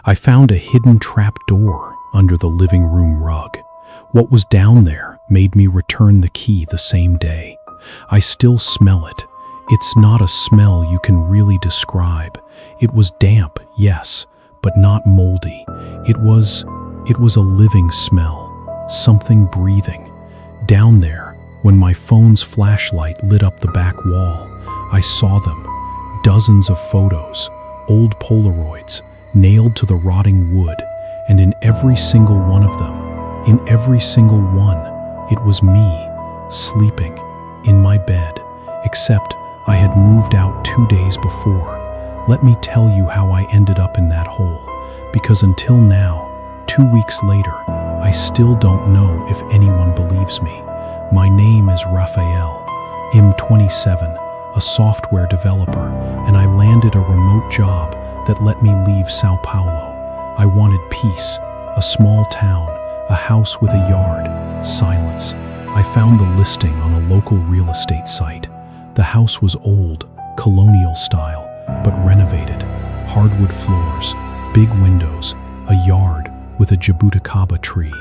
I found a hidden trapdoor under the living room rug. What was down there made me return the key the same day. I still smell it. It's not a smell you can really describe. It was damp, yes, but not moldy. It was a living smell, something breathing. Down there, when my phone's flashlight lit up the back wall, I saw them. Dozens of photos, old Polaroids, nailed to the rotting wood, and in every single one of them, it was me, sleeping, in my bed, except I had moved out 2 days before. Let me tell you how I ended up in that hole, because until now, 2 weeks later, I still don't know if anyone believes me. My name is Raphael, I'm 27, a software developer, and I landed a remote job that let me leave Sao Paulo. I wanted peace, a small town, a house with a yard, silence. I found the listing on a local real estate site. The house was old, colonial style, but renovated. Hardwood floors, big windows, a yard with a jabuticaba tree.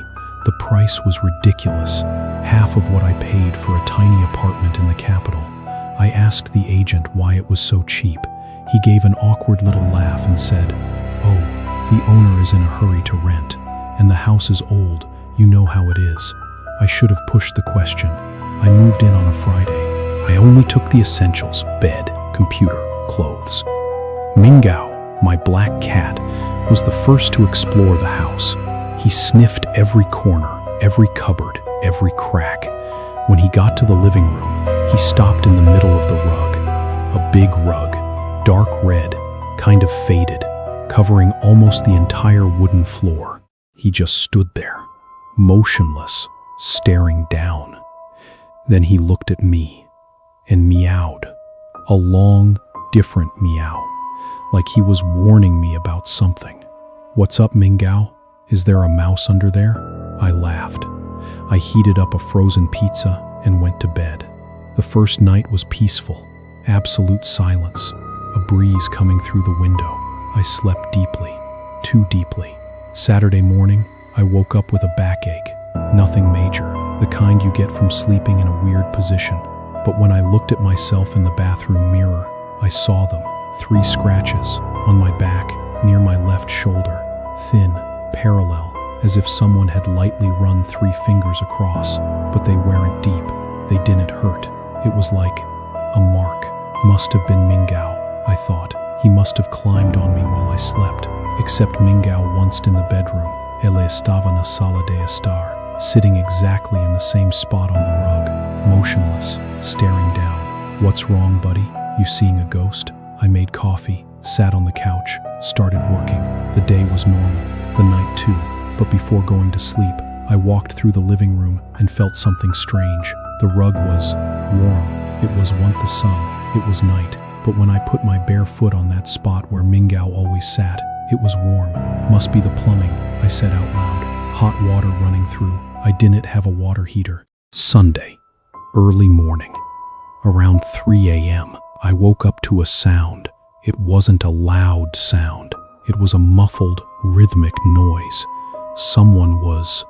The price was ridiculous, half of what I paid for a tiny apartment in the capital. I asked the agent why it was so cheap. He gave an awkward little laugh and said, "Oh, the owner is in a hurry to rent, and the house is old, you know how it is." I should have pushed the question. I moved in on a Friday. I only took the essentials: bed, computer, clothes. Mingao, my black cat, was the first to explore the house. He sniffed every corner, every cupboard, every crack. When he got to the living room, he stopped in the middle of the rug. A big rug, dark red, kind of faded, covering almost the entire wooden floor. He just stood there, motionless, staring down. Then he looked at me and meowed. A long, different meow, like he was warning me about something. "What's up, Mingao? Is there a mouse under there?" I laughed. I heated up a frozen pizza and went to bed. The first night was peaceful, absolute silence, a breeze coming through the window. I slept deeply, too deeply. Saturday morning, I woke up with a backache. Nothing major, the kind you get from sleeping in a weird position. But when I looked at myself in the bathroom mirror, I saw them. 3 scratches on my back, near my left shoulder, thin, parallel, as if someone had lightly run 3 fingers across, but they weren't deep. They didn't hurt. It was like a mark. Must have been Mingao, I thought. He must have climbed on me while I slept. Except Mingao once in the bedroom. Ele estava na sala de estar, sitting exactly in the same spot on the rug, motionless, staring down. "What's wrong, buddy? You seeing a ghost?" I made coffee, sat on the couch, started working. The day was normal, the night too. But before going to sleep, I walked through the living room and felt something strange. The rug was warm. It wasn't the sun. It was night. But when I put my bare foot on that spot where Mingao always sat, it was warm. "Must be the plumbing," I said out loud. Hot water running through. I didn't have a water heater. Sunday, early morning. Around 3 a.m., I woke up to a sound. It wasn't a loud sound. It was a muffled, rhythmic noise. Someone was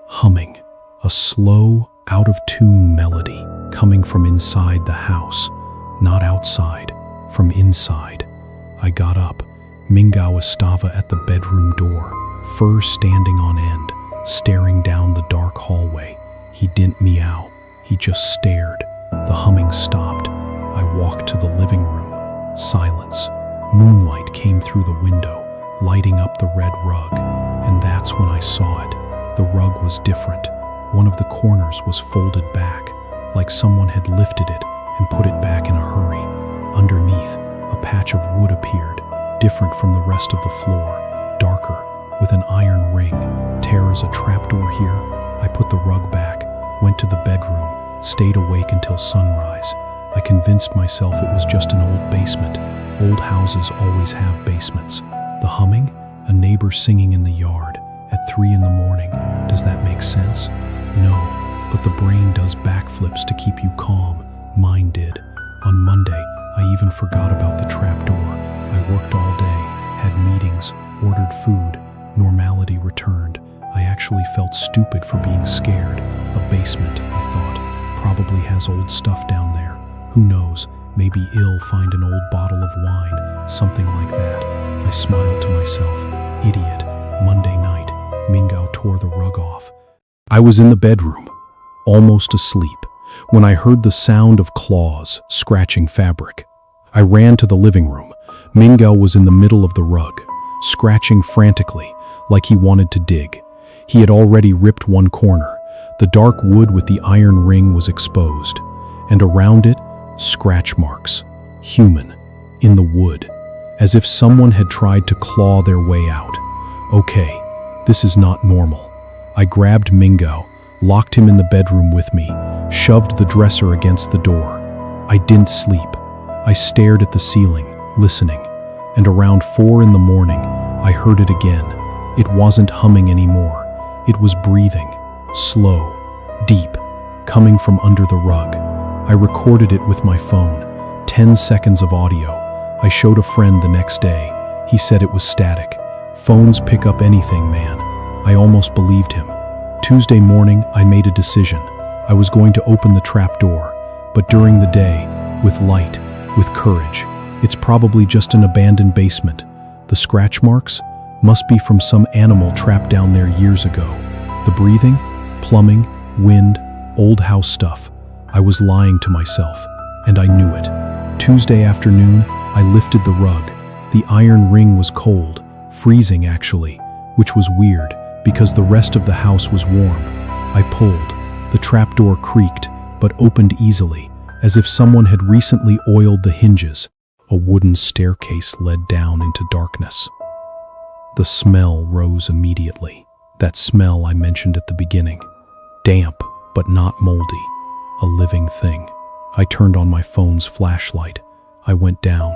humming, a slow, out-of-tune melody coming from inside the house. Not outside, from inside. I got up. Mingao estava at the bedroom door, fur standing on end, staring down the dark hallway. He didn't meow, he just stared. The humming stopped. I walked to the living room. Silence. Moonlight came through the window, lighting up the red rug, and that's when I saw it. The rug was different. One of the corners was folded back, like someone had lifted it and put it back in a hurry. Underneath, a patch of wood appeared, different from the rest of the floor, darker, with an iron ring. "There's a trapdoor here." I put the rug back, went to the bedroom, stayed awake until sunrise. I convinced myself it was just an old basement. Old houses always have basements. The humming? A neighbor singing in the yard at 3 in the morning. Does that make sense? No, but the brain does backflips to keep you calm. Mine did. On Monday, I even forgot about the trapdoor. I worked all day, had meetings, ordered food. Normality returned. I actually felt stupid for being scared. A basement, I thought. Probably has old stuff down there. Who knows, maybe I'll find an old bottle of wine, something like that. I smiled to myself. Idiot. Monday night. Mingao tore the rug off. I was in the bedroom, almost asleep, when I heard the sound of claws scratching fabric. I ran to the living room. Mingao was in the middle of the rug, scratching frantically, like he wanted to dig. He had already ripped one corner. The dark wood with the iron ring was exposed, and around it, scratch marks, human, in the wood, as if someone had tried to claw their way out. Okay, this is not normal. I grabbed Mingao, locked him in the bedroom with me, shoved the dresser against the door. I didn't sleep. I stared at the ceiling, listening, and around 4 in the morning, I heard it again. It wasn't humming anymore. It was breathing, slow, deep, coming from under the rug. I recorded it with my phone, 10 seconds of audio. I showed a friend the next day. He said it was static. Phones pick up anything, man. I almost believed him. Tuesday morning, I made a decision. I was going to open the trapdoor, but during the day, with light, with courage. It's probably just an abandoned basement. The scratch marks must be from some animal trapped down there years ago. The breathing, plumbing, wind, old house stuff. I was lying to myself, and I knew it. Tuesday afternoon, I lifted the rug. The iron ring was cold, freezing actually, which was weird because the rest of the house was warm. I pulled. The trapdoor creaked, but opened easily, as if someone had recently oiled the hinges. A wooden staircase led down into darkness. The smell rose immediately. That smell I mentioned at the beginning. Damp, but not moldy. A living thing. I turned on my phone's flashlight. I went down.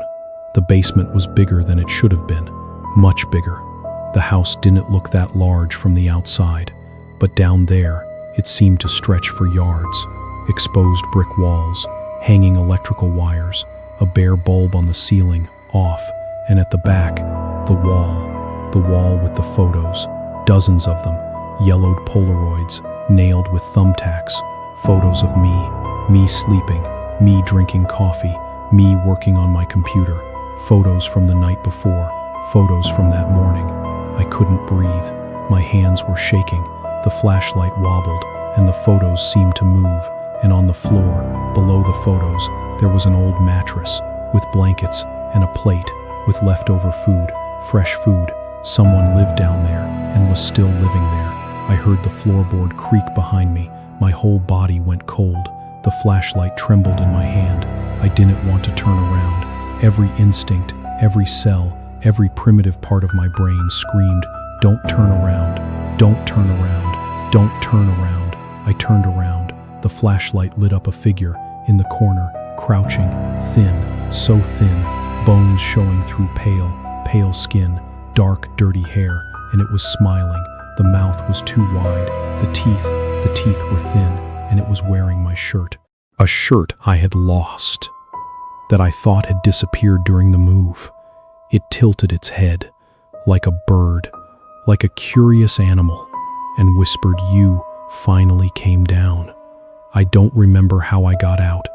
The basement was bigger than it should have been. Much bigger. The house didn't look that large from the outside, but down there, it seemed to stretch for yards. Exposed brick walls, hanging electrical wires, a bare bulb on the ceiling, off, and at the back, the wall with the photos, dozens of them, yellowed Polaroids, nailed with thumbtacks, photos of me sleeping, me drinking coffee, me working on my computer, photos from the night before, photos from that morning. I couldn't breathe. My hands were shaking, the flashlight wobbled, and the photos seemed to move, and on the floor, below the photos, there was an old mattress, with blankets, and a plate, with leftover food, fresh food. Someone lived down there, and was still living there. I heard the floorboard creak behind me. My whole body went cold. The flashlight trembled in my hand. I didn't want to turn around. Every instinct, every cell, every primitive part of my brain screamed, "Don't turn around, don't turn around, don't turn around." I turned around. The flashlight lit up a figure in the corner, crouching, thin, so thin, bones showing through pale skin, dark, dirty hair, and it was smiling. The mouth was too wide, the teeth were thin, and it was wearing my shirt. A shirt I had lost, that I thought had disappeared during the move. It tilted its head, like a bird, like a curious animal, and whispered, "You finally came down." I don't remember how I got out.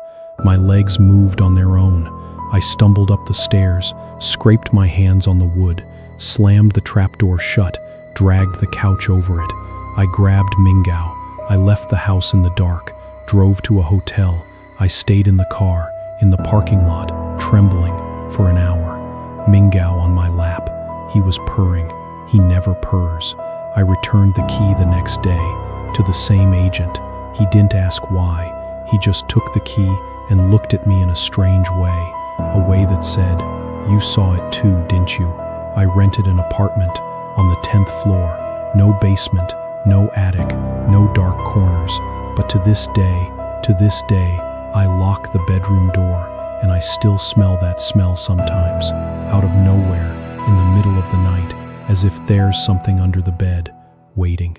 My legs moved on their own. I stumbled up the stairs, scraped my hands on the wood, slammed the trapdoor shut, dragged the couch over it. I grabbed Mingao. I left the house in the dark, drove to a hotel. I stayed in the car, in the parking lot, trembling, for an hour. Mingao on my lap. He was purring. He never purrs. I returned the key the next day, to the same agent. He didn't ask why. He just took the key and looked at me in a strange way, a way that said, "You saw it too, didn't you?" I rented an apartment on the 10th floor. No basement, no attic, no dark corners. But to this day, I lock the bedroom door, and I still smell that smell sometimes, out of nowhere, in the middle of the night, as if there's something under the bed, waiting.